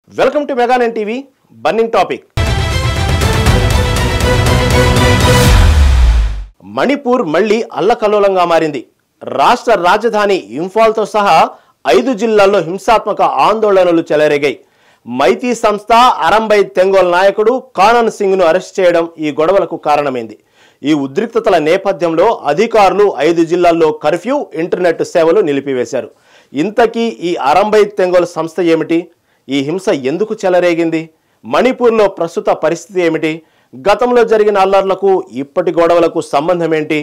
Welcome to Mega Nine TV burning topic. Manipur మళ్లీ అల్లకల్లోలంగా మారింది. రాష్ట్ర రాజధాని ఇంఫాల్తో సహా 5 జిల్లాల్లో హింసాత్మక ఆందోళనలు చెలరేగాయి. మైతీ సంస్థ అరంబై తెంగోల్ నాయకుడు కానన్ సింగ్ను అరెస్ట్ చేయడం ఈ గొడవలకు కారణమైంది. ఈ ఉద్రిక్తతల నేపథ్యంలో అధికారులు 5 జిల్లాల్లో కర్ఫ్యూ, ఇంటర్నెట్ సేవలు నిలిపివేశారు. ఇంతకీ ఈ అరంబై తెంగోల్ సంస్థ ఏమిటి? ఈ హింస ఎందుకు చెలరేగింది? మణిపూర్లో ప్రస్తుత పరిస్థితి ఏమిటి? గతంలో జరిగిన అల్లర్లకు ఇప్పటి గొడవలకు సంబంధం ఏంటి?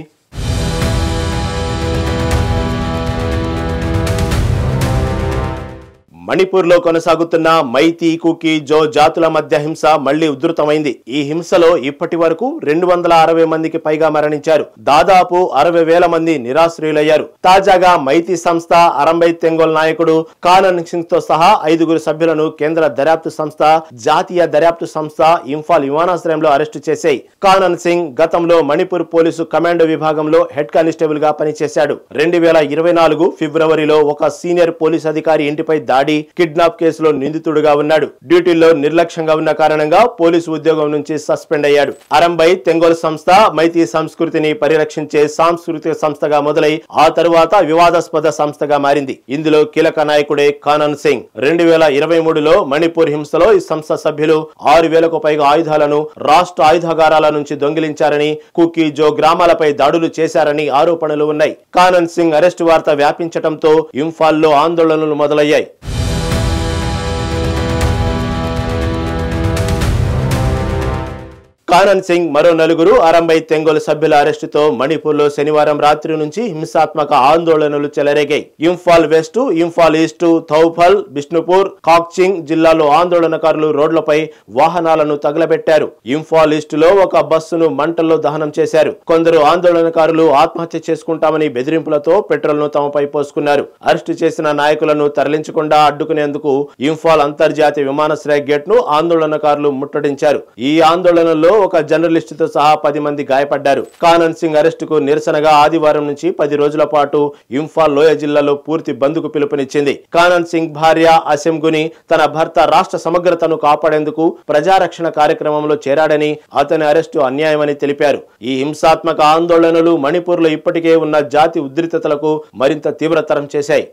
మణిపూర్లో కొనసాగుతున్న మైతీ, కుకీ, జో జాతుల మధ్య హింస మళ్లీ ఉధృతమైంది. ఈ హింసలో ఇప్పటి వరకు 260 మందికి పైగా మరణించారు. దాదాపు 60,000 మంది నిరాశ్రయులయ్యారు. తాజాగా మైతీ సంస్థ అరంబై తెంగోల్ నాయకుడు కానన్ సింగ్ తో సహా 5 సభ్యులను కేంద్ర దర్యాప్తు సంస్థ, జాతీయ దర్యాప్తు సంస్థ ఇంఫాల్ విమానాశ్రయంలో అరెస్టు చేశాయి. కానన్ సింగ్ గతంలో మణిపూర్ పోలీసు కమాండో విభాగంలో హెడ్ కానిస్టేబుల్ గా పనిచేశాడు. 2024 ఫిబ్రవరిలో ఒక సీనియర్ పోలీస్ అధికారి ఇంటిపై దాడి, కిడ్నాప్ కేసులో నిందితుడుగా ఉన్నాడు. డ్యూటీలో నిర్లక్ష్యంగా ఉన్న కారణంగా పోలీసు ఉద్యోగం నుంచి సస్పెండ్ అయ్యాడు. అరంబై తెంగోల్ సంస్థ మైతీ సంస్కృతిని పరిరక్షించే సాంస్కృతిక సంస్థగా మొదలై ఆ తరువాత వివాదాస్పద సంస్థగా మారింది. ఇందులో కీలక నాయకుడే కానన్ సింగ్. 2023లో మణిపూర్ హింసలో ఈ సంస్థ సభ్యులు 6,000కు పైగా ఆయుధాలను రాష్ట్ర ఆయుధాగారాల నుంచి దొంగిలించారని, కుకీ, జో గ్రామాలపై దాడులు చేశారని ఆరోపణలు ఉన్నాయి. కానన్ సింగ్ అరెస్టు వార్త వ్యాపించడంతో ఇంఫాల్లో ఆందోళనలు మొదలయ్యాయి. కానన్ సింగ్ మరో 4 అరంబై తెంగోల్ సభ్యుల అరెస్టుతో మణిపూర్లో శనివారం రాత్రి నుంచి హింసాత్మక ఆందోళనలు చెలరేగాయి. ఇంఫాల్ వెస్ట్, ఇంఫాల్ ఈస్ట్, థౌఫల్, బిష్ణుపూర్, కాక్చింగ్ జిల్లాలో ఆందోళనకారులు రోడ్లపై వాహనాలను తగలబెట్టారు. ఇంఫాల్ ఈస్ట్ లో ఒక బస్సును మంటల్లో దహనం చేశారు. కొందరు ఆందోళనకారులు ఆత్మహత్య చేసుకుంటామని బెదిరింపులతో పెట్రోల్ ను తమపై పోసుకున్నారు. అరెస్టు చేసిన నాయకులను తరలించకుండా అడ్డుకునేందుకు ఇంఫాల్ అంతర్జాతీయ విమానాశ్రయ గేట్ ను ఆందోళనకారులు ముట్టడించారు. ఈ ఆందోళనలో ఒక జర్నలిస్టుతో సహా 10 మంది గాయపడ్డారు. కానన్ సింగ్ అరెస్టుకు నిరసనగా ఆదివారం నుంచి 10 రోజుల పాటు ఇంఫాల్ లోయ జిల్లాలో పూర్తి బంద్కు పిలుపునిచ్చింది. కానన్ సింగ్ భార్య అసెంగుని తన భర్త రాష్ట్ర సమగ్రతను కాపాడేందుకు ప్రజారక్షణ కార్యక్రమంలో చేరాడని, అతని అరెస్టు అన్యాయమని తెలిపారు. ఈ హింసాత్మక ఆందోళనలు మణిపూర్లో ఇప్పటికే ఉన్న జాతి ఉద్రిక్తతలకు మరింత తీవ్రతరం చేశాయి.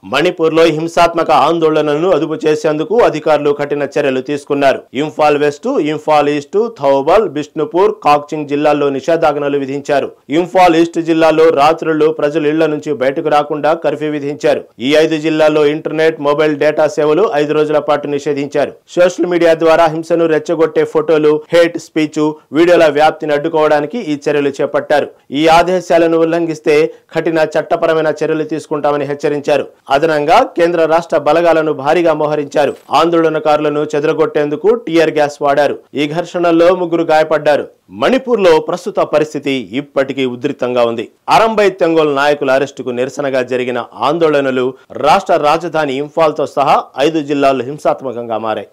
మణిపూర్లో హింసాత్మక ఆందోళనలను అదుపు చేసేందుకు అధికారులు కఠిన చర్యలు తీసుకున్నారు. ఇంఫాల్ వెస్ట్, ఇంఫాల్ ఈస్ట్, థౌబల్, బిష్ణుపూర్, కాక్చింగ్ జిల్లాల్లో నిషేధాజ్ఞలు విధించారు. ఇంఫాల్ ఈస్ట్ జిల్లాలో రాత్రులు ప్రజలు ఇళ్ల నుంచి బయటకు రాకుండా కర్ఫ్యూ విధించారు. ఈ 5 జిల్లాల్లో ఇంటర్నెట్, మొబైల్ డేటా సేవలు 5 రోజుల పాటు నిషేధించారు. సోషల్ మీడియా ద్వారా హింసను రెచ్చగొట్టే ఫోటోలు, హేట్ స్పీచ్, వీడియోల వ్యాప్తిని అడ్డుకోవడానికి ఈ చర్యలు చేపట్టారు. ఈ ఆదేశాలను ఉల్లంఘిస్తే కఠిన చట్టపరమైన చర్యలు తీసుకుంటామని హెచ్చరించారు. అదనంగా కేంద్ర రాష్ట్ర బలగాలను భారీగా మోహరించారు. ఆందోళనకారులను చెదరగొట్టేందుకు టియర్ గ్యాస్ వాడారు. ఈ ఘర్షణల్లో 3 గాయపడ్డారు. మణిపూర్లో ప్రస్తుత పరిస్థితి ఇప్పటికీ ఉద్రిక్తంగా ఉంది. అరంబై తెంగోల్ నాయకుల అరెస్టుకు నిరసనగా జరిగిన ఆందోళనలు రాష్ట్ర రాజధాని ఇంఫాల్తో సహా 5 జిల్లాల్లో హింసాత్మకంగా మారాయి.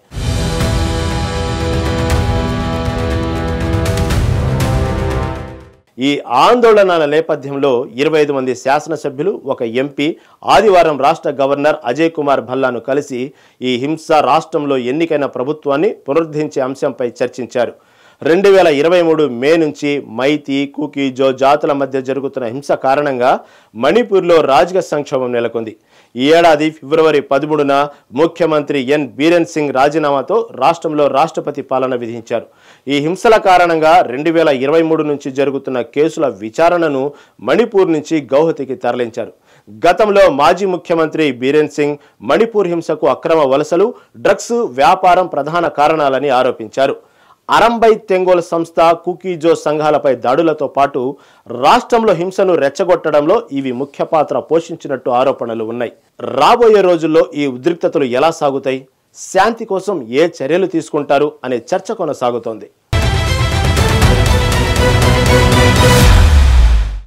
ఈ ఆందోళనల నేపథ్యంలో 25 మంది శాసనసభ్యులు, ఒక ఎంపీ ఆదివారం రాష్ట్ర గవర్నర్ అజయ్ కుమార్ భల్లాను కలిసి ఈ హింస రాష్ట్రంలో ఎన్నికైన ప్రభుత్వాన్ని పునరుద్ధరించే అంశంపై చర్చించారు. 2023 మే నుంచి మైతీ, కుకీ, జో జాతుల మధ్య జరుగుతున్న హింస కారణంగా మణిపూర్లో రాజకీయ సంక్షోభం నెలకొంది. ఈ ఏడాది ఫిబ్రవరి 13న ముఖ్యమంత్రి ఎన్ బీరెన్ సింగ్ రాజీనామాతో రాష్ట్రంలో రాష్ట్రపతి పాలన విధించారు. ఈ హింసల కారణంగా 2023 నుంచి జరుగుతున్న కేసుల విచారణను మణిపూర్ నుంచి గౌహతికి తరలించారు. గతంలో మాజీ ముఖ్యమంత్రి బీరెన్ సింగ్ మణిపూర్ హింసకు అక్రమ వలసలు, డ్రగ్స్ వ్యాపారం ప్రధాన కారణాలని ఆరోపించారు. అరంబై తెంగోల్ సంస్థ, కుకీ, జో సంఘాలపై దాడులతో పాటు రాష్ట్రంలో హింసను రెచ్చగొట్టడంలో ఇవి ముఖ్య పాత్ర పోషించినట్టు ఆరోపణలు ఉన్నాయి. రాబోయే రోజుల్లో ఈ ఉద్రిక్తతలు ఎలా సాగుతాయి, శాంతి కోసం ఏ చర్యలు తీసుకుంటారు అనే చర్చ కొనసాగుతోంది.